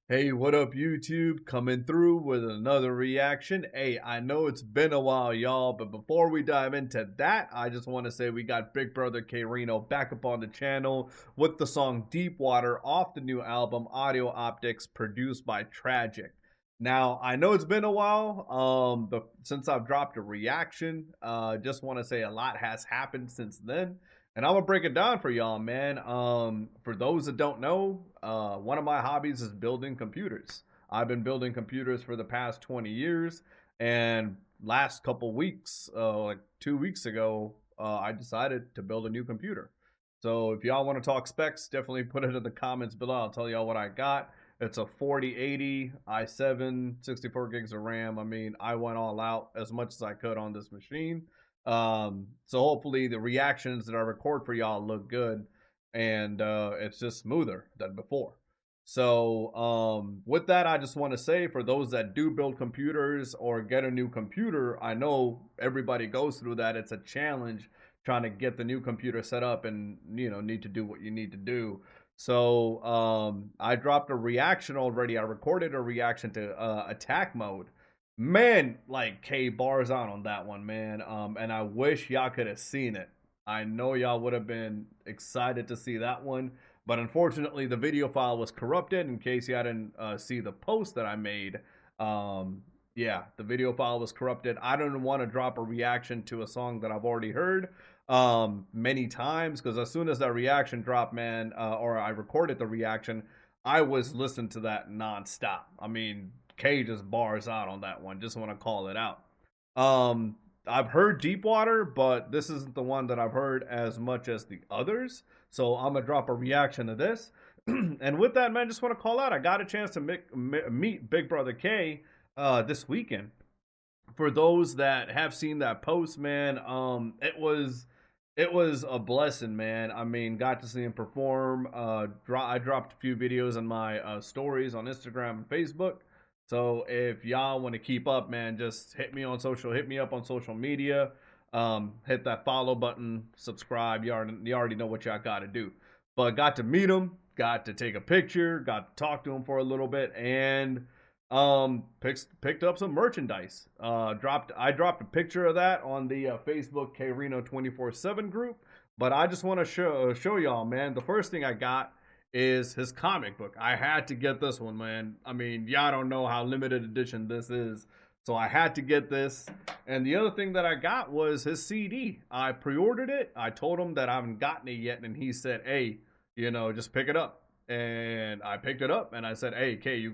Hey, what up, YouTube? Coming through with another reaction. Hey, I know it's been a while, y'all, but before we dive into that, I just want to say we got Big Brother K-Rino back up on the channel with the song Deep Water off the new album Audio Optics, produced by Tragic. Now, I know it's been a while, but since I've dropped a reaction, just want to say a lot has happened since then. And I'm gonna break it down for y'all, man. For those that don't know, one of my hobbies is building computers. I've been building computers for the past 20 years, and last couple weeks, like 2 weeks ago, I decided to build a new computer. So if y'all want to talk specs, definitely put it in the comments below. I'll tell y'all what I got. It's a 4080 i7, 64 gigs of RAM. I mean, I went all out as much as I could on this machine. So hopefully the reactions that I record for y'all look good, and it's just smoother than before. So with that, I just want to say, for those that do build computers or get a new computer, I know everybody goes through that. It's a challenge trying to get the new computer set up, and need to do what you need to do. So I dropped a reaction already. I recorded a reaction to attack mode. Man, like, K bars out on that one, man. And I wish y'all could have seen it. I know y'all would have been excited to see that one, but unfortunately the video file was corrupted. In case y'all didn't see the post that I made, yeah, the video file was corrupted. I don't want to drop a reaction to a song that I've already heard many times, because as soon as that reaction dropped, man, or I recorded the reaction, I was listening to that nonstop. I mean, K just bars out on that one. Just want to call it out. Um, I've heard Deepwater, but this isn't the one that I've heard as much as the others. So I'm gonna drop a reaction to this. And with that, man, just want to call out. I got a chance to meet Big Brother K this weekend. For those that have seen that post, man, it was a blessing, man. I mean, got to see him perform. I dropped a few videos on my stories on Instagram and Facebook. So if y'all want to keep up, man, just hit me up on social media. Hit that follow button, subscribe. You already know what y'all got to do. But got to meet him, got to take a picture, got to talk to him for a little bit, and picked up some merchandise. I dropped a picture of that on the Facebook K-Rino 24/7 group. But I just want to show y'all, man. The first thing I got is his comic book. I had to get this one, man. I mean, y'all don't know how limited edition this is, so I had to get this. And the other thing that I got was his CD. I pre-ordered it. I told him that I haven't gotten it yet, and he said, "Hey, just pick it up." And I picked it up and I said, "Hey, Kay,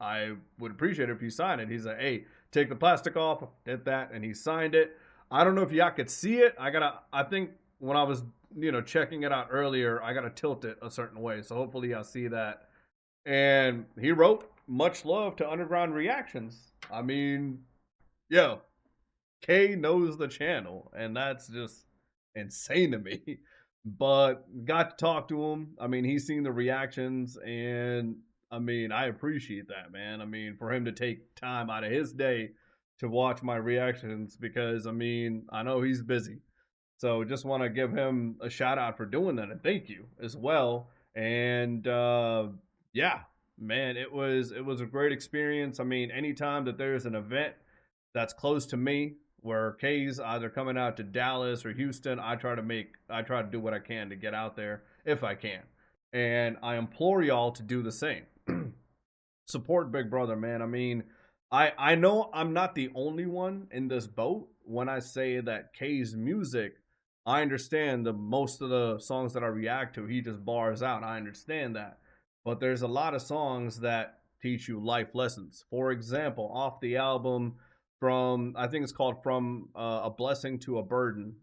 I would appreciate it if you sign it." He said, "Hey, take the plastic off." Did that, and he signed it. I don't know if y'all could see it. I think when I was, checking it out earlier, I gotta tilt it a certain way. So hopefully y'all see that. And he wrote, "Much love to Underground Reactions." I mean, yo, K knows the channel, and that's just insane to me. But got to talk to him. I mean, he's seen the reactions, and I mean, I appreciate that, man. I mean, for him to take time out of his day to watch my reactions, because I mean, I know he's busy. So just want to give him a shout out for doing that, and thank you as well. And yeah, man, it was a great experience. I mean, anytime that there's an event that's close to me, where K's either coming out to Dallas or Houston, I try to do what I can to get out there if I can. And I implore y'all to do the same. Support Big Brother, man. I mean, I know I'm not the only one in this boat when I say that K's music, I understand the most of the songs that I react to, he just bars out. I understand that. But there's a lot of songs that teach you life lessons. For example, off the album, from, I think it's called From a Blessing to a Burden.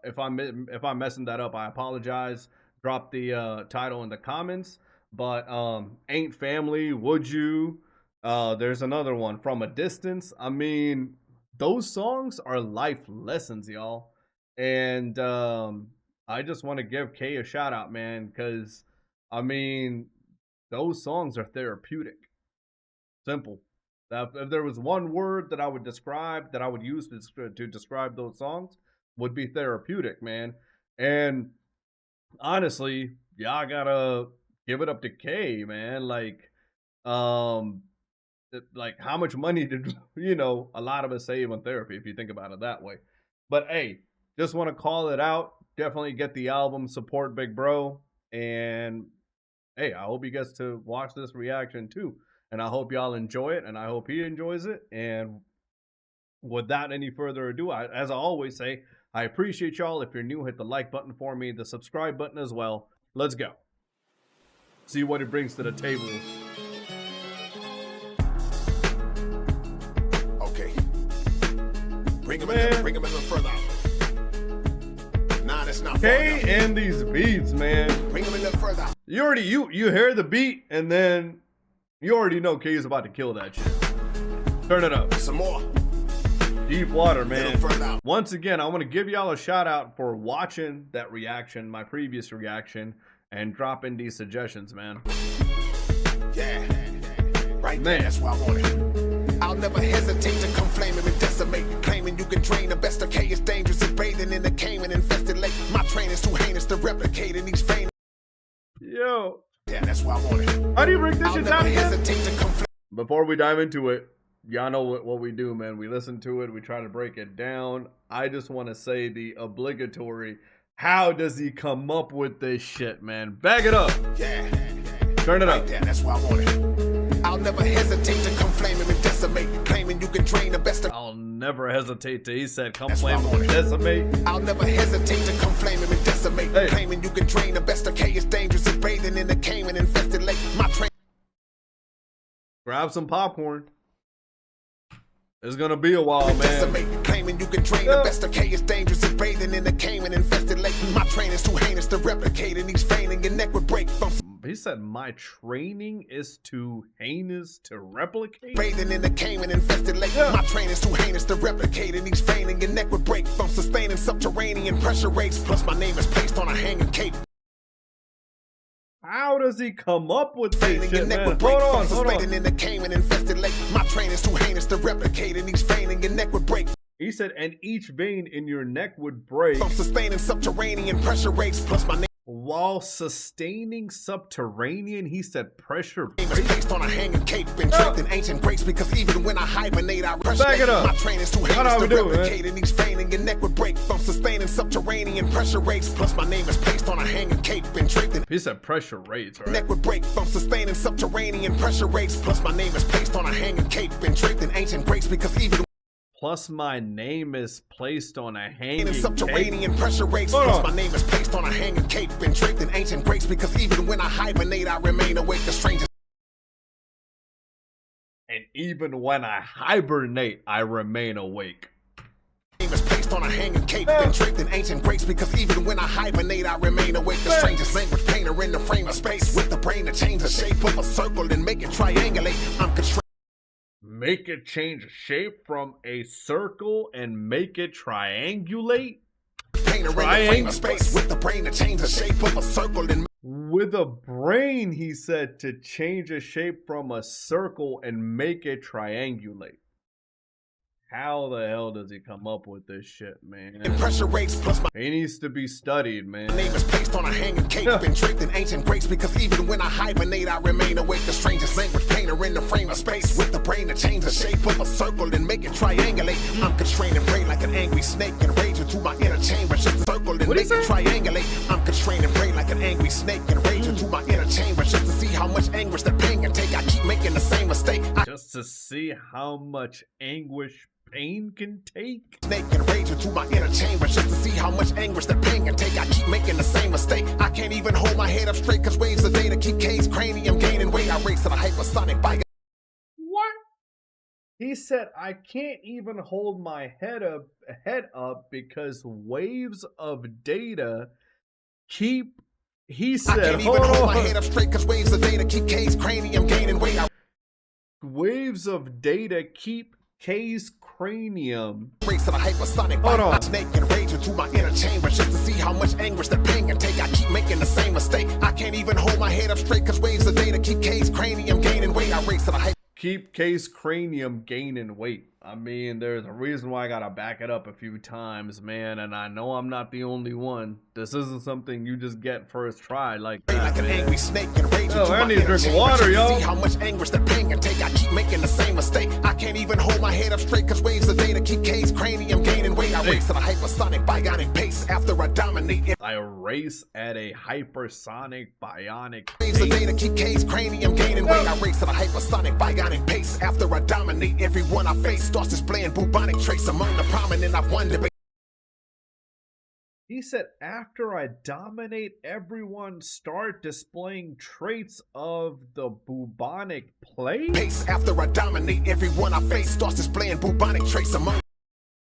If I'm messing that up, I apologize. Drop the title in the comments. But Ain't Family, Would You? There's another one, From a Distance. I mean, those songs are life lessons, y'all. And I just want to give K a shout out, man, because I mean, those songs are therapeutic. Simple. If there was one word that I would describe, that I would use to describe those songs, would be therapeutic, man. And honestly, yeah, I gotta give it up to K, man. Like, like how much money did a lot of us save on therapy if you think about it that way. But hey, just want to call it out. Definitely get the album, support Big Bro, and hey, I hope you get to watch this reaction too. And I hope y'all enjoy it, and I hope he enjoys it. And without any further ado, as I always say, I appreciate y'all. If you're new, hit the like button for me, the subscribe button as well. Let's go. See what it brings to the table. Okay. Bring him a little further out. Nah, that's not K and these beats, man. Bring him a little further out. You already you hear the beat, and then you already know K is about to kill that shit. Turn it up. Some more. Deep water, man. Once again, I want to give y'all a shout out for watching that reaction, my previous reaction, and dropping these suggestions, man. Yeah, right there, that's what I wanted. I'll never hesitate to come flaming and decimate, claiming you can drain the best of K is dangerous as bathing in the Cayman infested lake. My training's too heinous to replicate in these veins. Yo. Yeah, that's what I wanted. How do you break this shit down again? Hesitate to come Before we dive into it, y'all know what we do, man. We listen to it, we try to break it down. I just want to say the obligatory, how does he come up with this shit, man? Back it up. Yeah. Turn it up. Yeah, that's what I wanted. I'll never hesitate to come flaming and decimate, claiming you can drain the best of. I'll never hesitate to, he said, come flaming and decimate. I'll never hesitate to come flaming and decimate, claiming you can drain the best of K is dangerous as bathing in the Cayman infested lake. My train. Grab some popcorn. It's gonna be a while, man. Claiming you can drain the best of K is dangerous as bathing in the Cayman infested lake. My training's too heinous to replicate, and he's feigning your neck would break from. He said my training is too heinous to replicate. Bathing in the Cayman infested lake. My training's too heinous to replicate, and he's feigning your neck would break from sustaining subterranean pressure rates. Plus my name is placed on a hanging cape. How does he come up with this shit, man? Hold on. In the Cayman infested lake. My training's too heinous to replicate, and he's feigning your neck would break. He said, and each vein in your neck would break. From sustaining subterranean pressure rates. Plus my name. While sustaining subterranean, he said pressure is based on a hanging cape and draped in ancient grace, because even when I hibernate, I back it up. My training's too heinous to replicate, and he's feigning your neck would break from sustaining subterranean pressure rates. Plus my name is placed on a hanging cape and draped in. He said pressure rates, right? Neck would break from sustaining subterranean pressure rates. Plus my name is placed on a hanging cape and draped in ancient grace, because even. Plus my name is placed on a hanging subterranean cape. Pressure rates. Plus my name is placed on a hanging cape and draped in ancient grace, because even when I hibernate, I remain awake. The strangest. And even when I hibernate, I remain awake. Name is placed on a hanging cape and draped in ancient grace, because even when I hibernate, I remain awake. The strangest language painter in the frame of space, with the brain to change the shape of a circle and make it triangulate. I'm constrained. Make it change shape from a circle and make it triangulate. Space with the brain to change the shape of a circle and. With a brain, he said, to change a shape from a circle and make it triangulate. How the hell does he come up with this shit, man? Pressure rates plus my. He needs to be studied, man. Name is placed on a hanging cape and draped in ancient grace, because even when I hibernate, I remain awake. The strangest language painter in the frame of space, with the brain to change the shape of a circle and make it triangulate. I'm constrained and brain like an angry snake and raging through my inner chamber just to circle and make it triangulate. I'm constrained and brain like an angry snake and raging through my inner chamber just to see how much anguish that pain can take. I keep making the same mistake. Just to see how much anguish pain can take. Snake and raging through my inner chamber just to see how much anguish that pain can take. I keep making the same mistake. I can't even hold my head up straight, cause waves of data keep K's cranium gaining weight. I race to the hypersonic bike. What? He said I can't even hold my head up because waves of data keep. He said I can't even hold my head up straight, cause waves of data keep K's cranium gaining weight. Waves of data keep K's cranium. Race to the hypersonic bike. Snake and raging through my inner chamber just to see how much anguish that pain can take. I keep making the same mistake. I can't even hold my head up straight, cause waves of data keep K's cranium gaining weight. I race to the hype. keep case cranium gaining weight. I mean, there's a reason why I gotta back it up a few times, man, and I know I'm not the only one. This isn't something you just get first try like that, like an man. angry snake and rage. Oh, I need to drink some water, y'all. See how much anguish the pain can take. I keep making the same mistake. I can't even hold my head up straight, cause waves of data keep K's cranium gaining weight. I race at a hypersonic bionic pace after I dominate. I race at a hypersonic bionic Waves of pace. data keep K's cranium gaining weight. I race at a hypersonic bionic pace after I dominate. Everyone I face starts displaying bubonic traits. Among the prominent, I've won debate. He said, after I dominate, everyone start displaying traits of the bubonic plague? Pace after I dominate. Everyone I face starts displaying bubonic traits. Among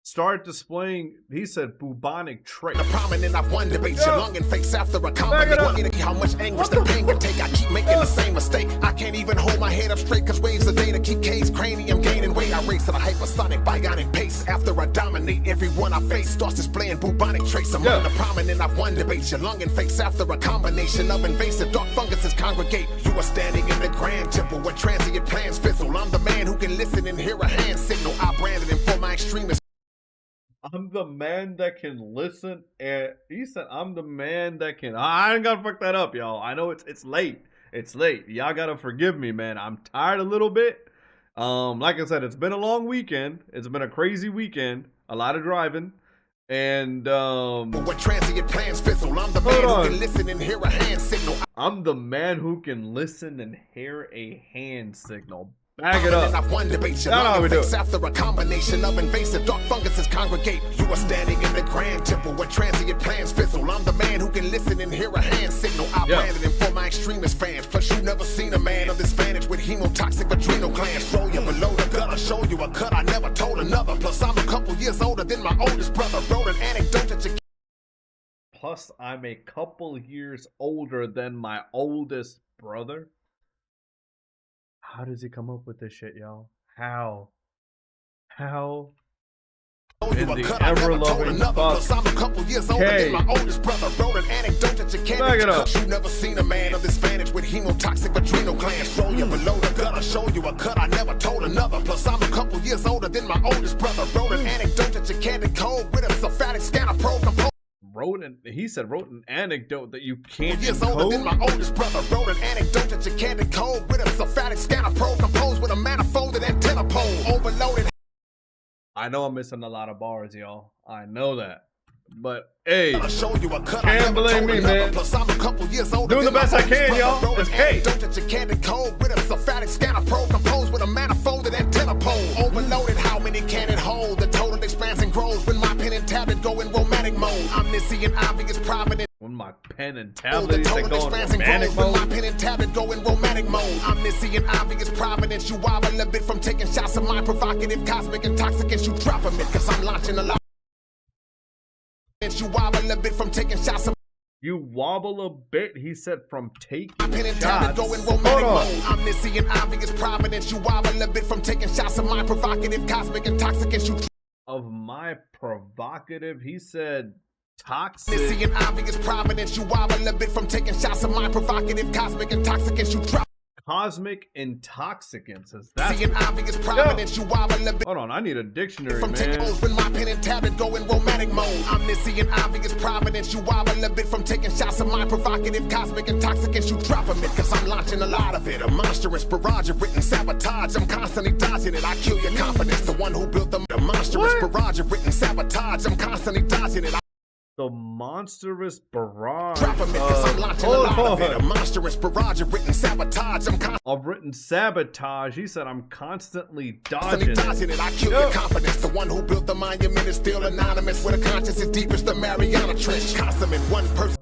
Start displaying, he said, bubonic traits. the prominent, I've won debates. Your lung and face after a combination. How much anguish the pain can take. I keep making the same mistake. I can't even hold my head up straight, cause waves of data keep K's cranium gaining weight. I race at a hypersonic bionic pace after I dominate. Everyone I face starts displaying bubonic traits. Among the prominent, I've won debates. Your lung and face after a combination of invasive dark funguses congregate. You are standing in the grand temple where transient plans fizzle. I'm the man who can listen and hear a hand signal. I branded him for my extremist. I'm the man that can listen, and he said, I'm the man that can. I ain't gotta fuck that up, y'all. I know it's late. It's late. Y'all gotta forgive me, man. I'm tired a little bit. Like I said, it's been a long weekend. It's been a crazy weekend. A lot of driving. And what transient plans fizzle. I'm the man who can listen and hear a hand signal. I'm the man who can listen and hear a hand signal. Back it up. I've won debates. Your lung and face after a combination of invasive dark funguses congregate. You are standing in the grand temple where transient plans fizzle. I'm the man who can listen and hear a hand signal. I branded him for my extremist fans. Plus you never seen a man of this vantage with hemotoxic adrenal glands. Throw you below the gut, I'll show you a cut I never told another. Plus I'm a couple years older than my oldest brother. Wrote an anecdote that you. Plus I'm a couple years older than my oldest brother. How does he come up with this shit, y'all? How? In the ever-loving fuck. I'm a couple years older than my oldest brother. Wrote an anecdote that you can't. Back it up. You never seen a man of this vantage with hemotoxic adrenal glands. Throw you below the gut, I'll show you a cut I never told another. Plus I'm a couple years older than my oldest brother. Wrote an anecdote that you can't decode with a sulfatic scanner probe composed. Wrote an anecdote that you can't years decode? older than my oldest brother. Wrote an anecdote that you can't decode with a sulfatic scanner probe composed with a manifolded antenna pole overloaded. I know I'm missing a lot of bars, y'all. I know that. But hey, I'll show you a cut can't blame me, man. Plus I'm a couple years older doing the best I can, y'all. It's K. That you can't decode with a sulfatic scanner probe composed with a manifolded antenna pole overloaded. How many can it hold? The total expands and grows when my pen and tablet go in romantic mode. Omniscient, obvious, provident. When my pen and tablet they go in romantic mode. When my pen and tablet go in romantic mode. Omniscient, obvious, providence. You wobble a bit from taking shots of my provocative, cosmic intoxicants. You drop them it, cause I'm launching a lot. You wobble a bit from taking shots of. You wobble a bit, he said, from taking pen and shots. tablet go in romantic mode. Omniscient, obvious, providence. You wobble a bit from taking shots of my provocative, cosmic intoxicants. You of my provocative, he said toxic. Omniscient, obvious, providence. You wobble a bit from taking shots of my provocative, cosmic intoxicants. You drop. Cosmic intoxicants. Is that? Obvious, providence. You wobble a bit. Hold on, I need a dictionary, From man. when my pen and tablet go in romantic mode. Omniscient, obvious, providence. You wobble a bit from taking shots of my provocative, cosmic intoxicants. You drop them it, cause I'm launching a lot of it. A monstrous barrage of written sabotage. I'm constantly dodging it. I kill your confidence. The one who built the monstrous barrage of written sabotage. I'm constantly dodging it. The monstrous barrage. Drop them it, cause I'm launching a lot of it. A monstrous barrage of written sabotage. I'm of written sabotage. He said I'm constantly dodging it. I kill your confidence. The one who built the monument is still anonymous. With a conscience as deep as the Mariana Trench. Consummate one person.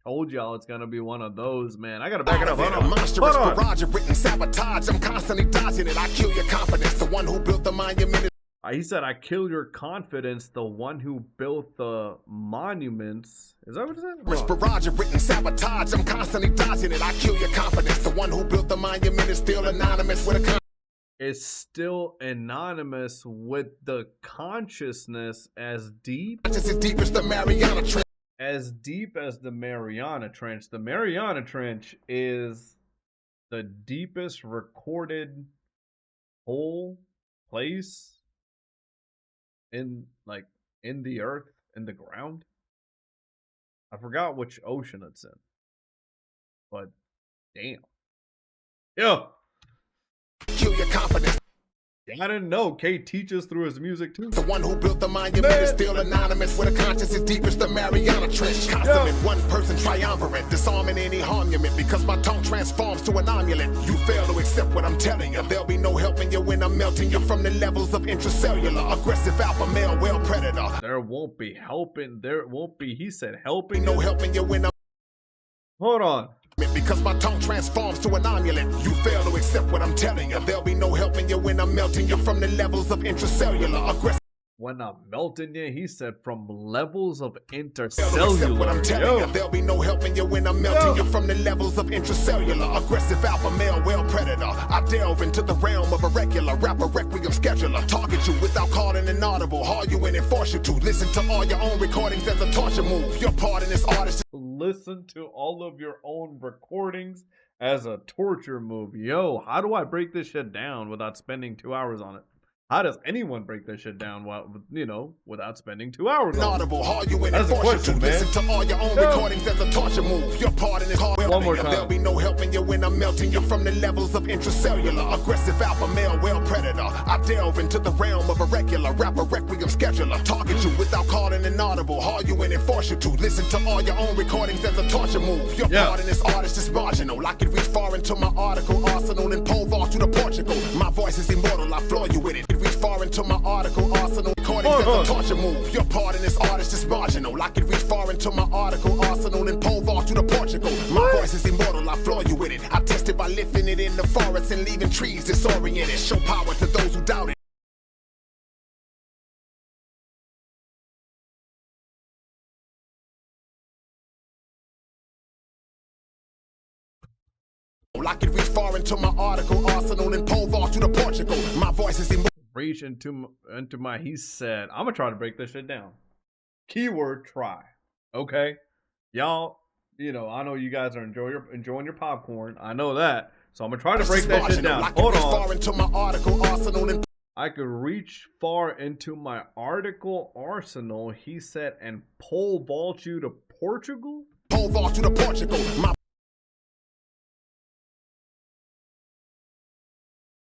Told y'all it's gonna be one of those, man. I gotta back it up. Hold A on. monstrous barrage of written sabotage. I'm constantly dodging it. I kill your confidence. The one who built the monument is. He said, I kill your confidence, the one who built the monuments. Is that what it said? Barrage of written sabotage. I'm constantly dodging it. I kill your confidence. The one who built the monument is still anonymous with a is still anonymous with the consciousness as deep as deep as the Mariana Trench. As deep as the Mariana Trench. The Mariana Trench is the deepest recorded hole place in in the earth, in the ground. I forgot which ocean it's in, but damn. Yeah. Kill your confidence. I didn't know K teaches through his music too. The one who built the monument is still anonymous, with a conscience as deep as the Mariana Trench. Consummate, one person triumvirate, disarming any harmament, because my tongue transforms to an amulet. You fail to accept what I'm telling you. There'll be no helping you when I'm melting you from the levels of intracellular. Aggressive alpha male, whale predator. There won't be helping. There won't be, he said, helping. No helping you when I'm... Hold on. Because my tongue transforms to an amulet. You fail to accept what I'm telling you. There'll be no helping you when I'm melting you from the levels of intracellular. Aggressive. When I'm melting you, he said, from levels of What I'm intercellular. telling you. There'll be no helping you when I'm melting you from the levels of intracellular. Aggressive alpha male, whale predator. I delve into the realm of a regular rapper requiem scheduler. Target you without calling an audible. Haul you in and force you to listen to all your own recordings as a torture move. Your part in this artist. Listen to all of your own recordings as a torture move. Yo, how do I break this shit down without spending 2 hours on it? How does anyone break this shit down without spending 2 hours on it? Audible, haul you in That's and the force you question, to man. listen to all your own recordings as a torture move. Your part in this hard. One more time. There'll be no helping you when I'm melting you from the levels of intracellular. Aggressive alpha male, whale predator. I delve into the realm of a regular rapper requiem scheduler. Target you without calling an audible. Haul you in and force you to listen to all your own recordings as a torture move. Your part in this artist is marginal. I could reach far into my article arsenal and pole vault to the Portugal. My voice is immortal. I floor you with it. Reach far into my article arsenal recordings as a torture move. Your part in this artist is marginal. I could reach far into my article arsenal and pole vault to the Portugal. My voice is immortal. I floor you with it. I test it by lifting it in the forest and leaving trees disoriented. Show power to those who doubt it. I could reach far into my article arsenal and pole vault to the Portugal. My voice is immortal. Reach into my, he said, I'm gonna try to break this shit down. Keyword try. Okay? Y'all, I know you guys are enjoying your popcorn. I know that. So I'm gonna try to break that shit down. Hold on. Far into my article arsenal and I could reach far into my article arsenal, he said, and pole vault you to Portugal? pole vault to the Portugal. My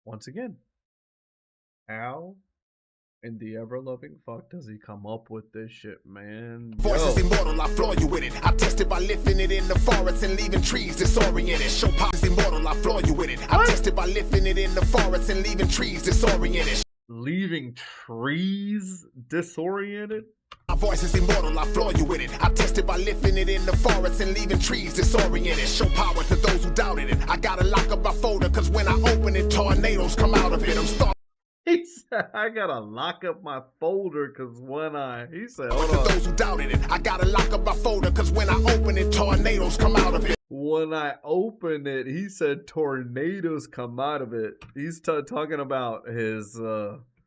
Once again, how in the ever-loving fuck does he come up with this shit, man? voice is immortal, I floor you with it. I test it by lifting it in the forest and leaving trees disoriented. Show pop is immortal, I floor you with it. I test it by lifting it in the forest and leaving trees disoriented. Leaving trees disoriented? My voice is immortal, I floor you with it. I test it by lifting it in the forest and leaving trees disoriented. Show power to those who doubted it. I gotta lock up my folder, cause when I open it, tornadoes come out of it. I'm starting. He said, I gotta lock up my folder because he said, hold To on. those who doubted it, I gotta lock up my folder, cause when I open it, tornadoes come out of it. When I open it, he said tornadoes come out of it. He's talking about his,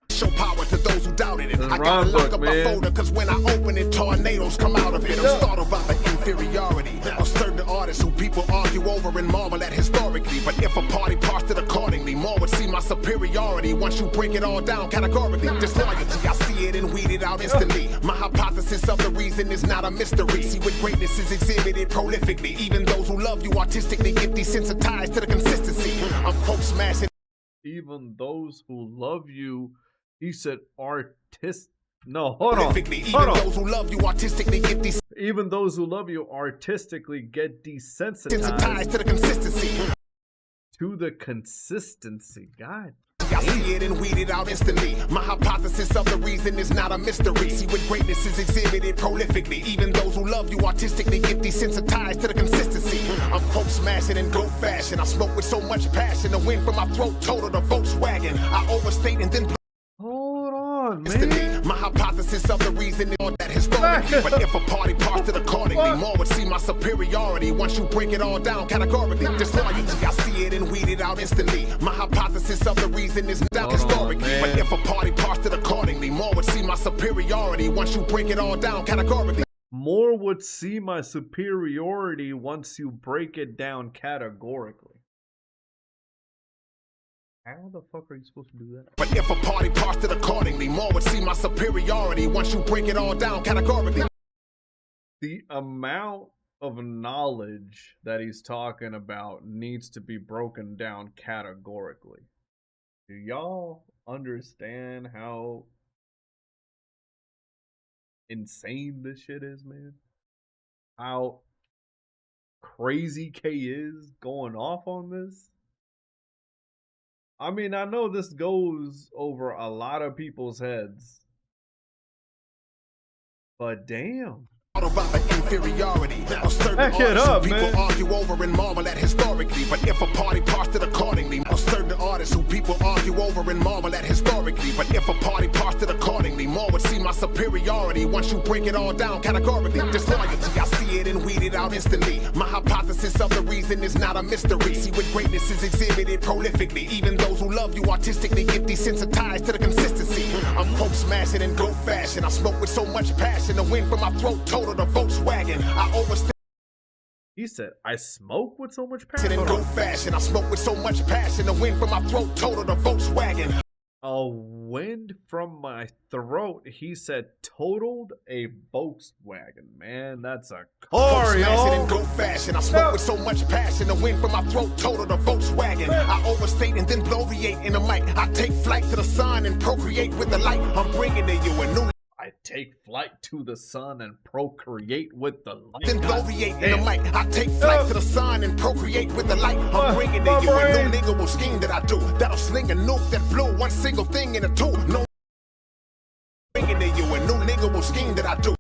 Show power to those who doubted it. This I gotta rhyme lock book, up my man. folder, cause when I open it, tornadoes come out of it. I'm startled by the inferiority of certain artists who people argue over and marvel at historically. But if a party parsed it accordingly, more would see my superiority once you break it all down categorically. Disloyalty, I see it and weed it out instantly. My hypothesis of the reason is not a mystery. See what greatness is exhibited prolifically. Even those who love you artistically get desensitized to the consistency. I'm quote smashing. even those who love you, he said no, hold on. Even those who love you artistically get Even those who love you artistically get desensitized desensitized to the consistency. to the consistency. God. I see it and weed it out instantly. My hypothesis of the reason is not a mystery. See what greatness is exhibited prolifically. Even those who love you artistically get desensitized to the consistency. I'm quote smashing in GOAT fashion. I smoke with so much passion. The wind from my throat total the Volkswagen. I overstate and then Hold on, instantly. man. My hypothesis of the reason is that historically. But if a party parsed it accordingly, more would see my superiority once you break it all down categorically. Disloyalty, I see it and weed it out instantly. My hypothesis of the reason is not historically. But if a party parsed it accordingly, more would see my superiority once you break it all down categorically. More would see my superiority once you break it down categorically. How the fuck are you supposed to do that? But if a party parsed it accordingly, more would see my superiority once you break it all down categorically. The amount of knowledge that he's talking about needs to be broken down categorically. Do y'all understand how insane this shit is, man? How crazy K is going off on this? I mean, I know this goes over a lot of people's heads, but damn. About the inferiority of certain Back it artists up, who people man. argue over and marvel at historically. But if a party parsed it accordingly, of certain artists who people argue over and marvel at historically. But if a party parsed it accordingly, more would see my superiority once you break it all down categorically. Disloyalty, I see it and weed it out instantly. My hypothesis of the reason is not a mystery. See, when greatness is exhibited prolifically, even those who love you artistically get desensitized to the consistency. I'm quote smashing in goat fashion. I smoke with so much passion, the wind from my throat total the Volkswagen. I overstay. He said, I smoke with so much passion. In goat fashion, I smoke with so much passion, the wind from my throat total the Volkswagen. A wind from my throat, he said, totaled a Volkswagen. Man, that's a car, y'all. In goat fashion, I smoke with so much passion, the wind from my throat total the Volkswagen. I overstate and then bloviate in the mic. I take flight to the sun and procreate with the light. I'm bringing to you a new. I take flight to the sun and procreate with the light. Then bloviate in the mic. I take flight to the sun and procreate with the light. I'm bringing to you a new lingual scheme that I do. That'll sling a nuke that blew one single thing in a two. No. Bringing to you a new lingual scheme that I do.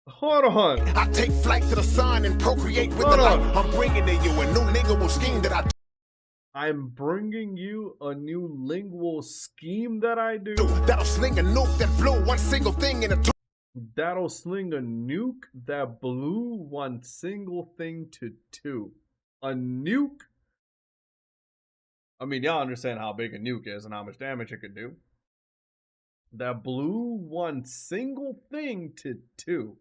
Hold on. I take flight to the sun and procreate with the light. I'm bringing to you a new lingual scheme that I do. I'm bringing you a new lingual scheme that I do. That'll sling a nuke that blew one single thing in a two. That'll sling a nuke that blew one single thing to two. A nuke? I mean, y'all understand how big a nuke is and how much damage it could do. That blew one single thing to two.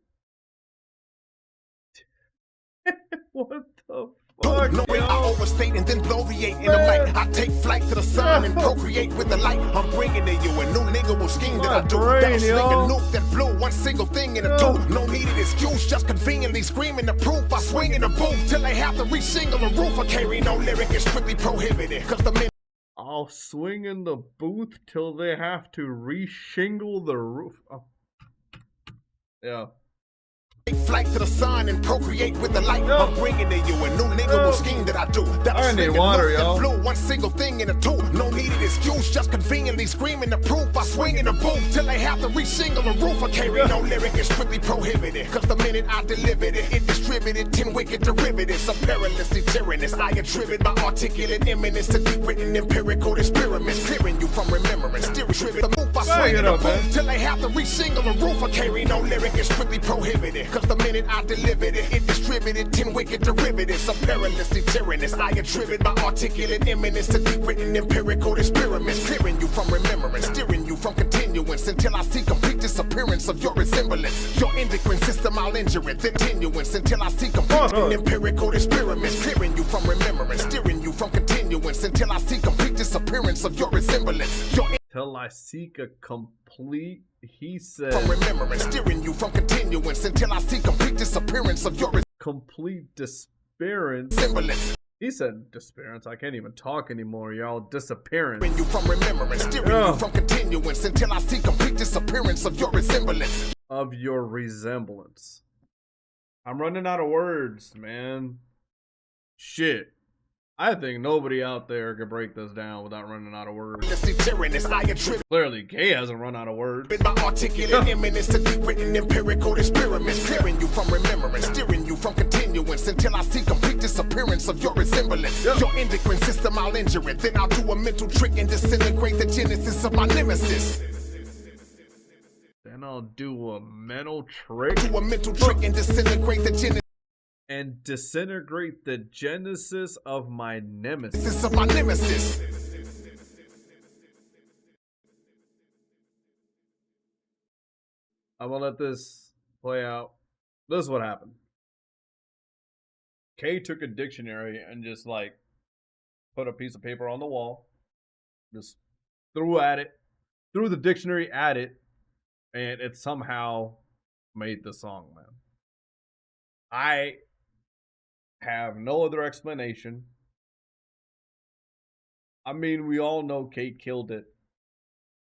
What the fuck? No way, I overstate and then bloviate in the mic. I take flight to the sun and procreate with the light. I'm bringing to you a new lingual scheme that I do. That'll sling a nuke that blew one single thing in a two. No needed excuse, just conveniently screaming the proof. I swing in the booth till they have to re-shingle the roof. A K-Rino lyric is strictly prohibited. Cause the men I'll swing in the booth till they have to re-shingle the roof. Oh. Yeah. take flight to the sun and procreate with the light. I'm bringing to you a new lingual scheme that I do. I need water, y'all. Blew one single thing in a two. No needed excuse, just conveniently screaming the proof. I swing in the booth till they have to re-shingle the roof. A K-Rino lyric is strictly prohibited. Cause the minute I delivered it, it distributed 10 wicked derivatives of perilously tyrannous. I attribute my articulate eminence to deep written empirical experiments, clearing you from remembrance. Steering the move, I swing in the booth till they have to re-shingle the roof. A K-Rino lyric is strictly prohibited. Cause the minute I delivered it, it distributed 10 wicked derivatives of perilously tyrannous. I attribute my articulate eminence to deep written empirical experiments, clearing you from remembrance, steering you from continuance until I see complete disappearance of your resemblance. Your endocrine system, I'll injure it, then continuance until I see complete empirical experiments, clearing you from remembrance, steering you from continuance until I see complete disappearance of your resemblance. Till I seek a complete, he said, from remembrance, steering you from continuance until I see complete disappearance of your complete disappearance. resemblance. He said disappearance. I can't even talk anymore, y'all. Disappearance. You from remembrance, steering you from continuance until I see complete disappearance of your resemblance. Of your resemblance. I'm running out of words, man. Shit. I think nobody out there could break this down without running out of words. Clearly, K hasn't run out of words. With my articulate eminence to deep written empirical experiments, clearing you from remembrance, steering you from continuance until I see complete disappearance of your resemblance. Your endocrine system, I'll injure it. Then I'll do a mental trick and disintegrate the genesis of my nemesis. Then I'll do a mental trick. Do a mental trick and disintegrate the genesis. And disintegrate the genesis of my nemesis. This is my nemesis. I'm gonna let this play out. This is what happened. K took a dictionary and just like put a piece of paper on the wall Just threw at it, threw the dictionary at it, and it somehow made the song, man. I have no other explanation. I mean, we all know Kate killed it.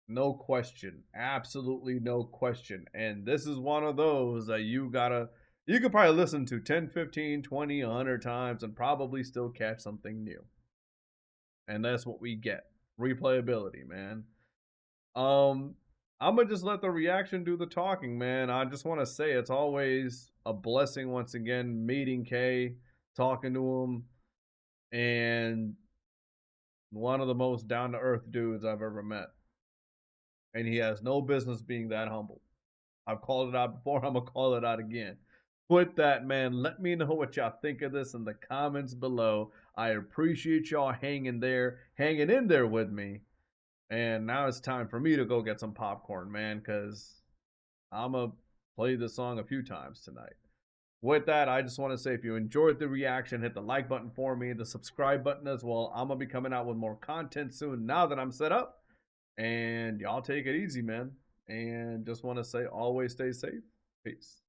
No question. Absolutely no question. And this is one of those that you could probably listen to 10, 15, 20, 100 times and probably still catch something new. And that's what we get. Replayability, man. I'm gonna just let the reaction do the talking, man. I just want to say it's always a blessing once again meeting Kay, talking to him, and one of the most down to earth dudes I've ever met. And he has no business being that humble. I've called it out before. I'm gonna call it out again. With that, man, let me know what y'all think of this in the comments below. I appreciate y'all hanging in there with me. And now it's time for me to go get some popcorn, man, because I'm gonna play this song a few times tonight. With that, I just want to say if you enjoyed the reaction, hit the like button for me, the subscribe button as well. I'm gonna be coming out with more content soon now that I'm set up. And y'all take it easy, man. And just want to say always stay safe. Peace.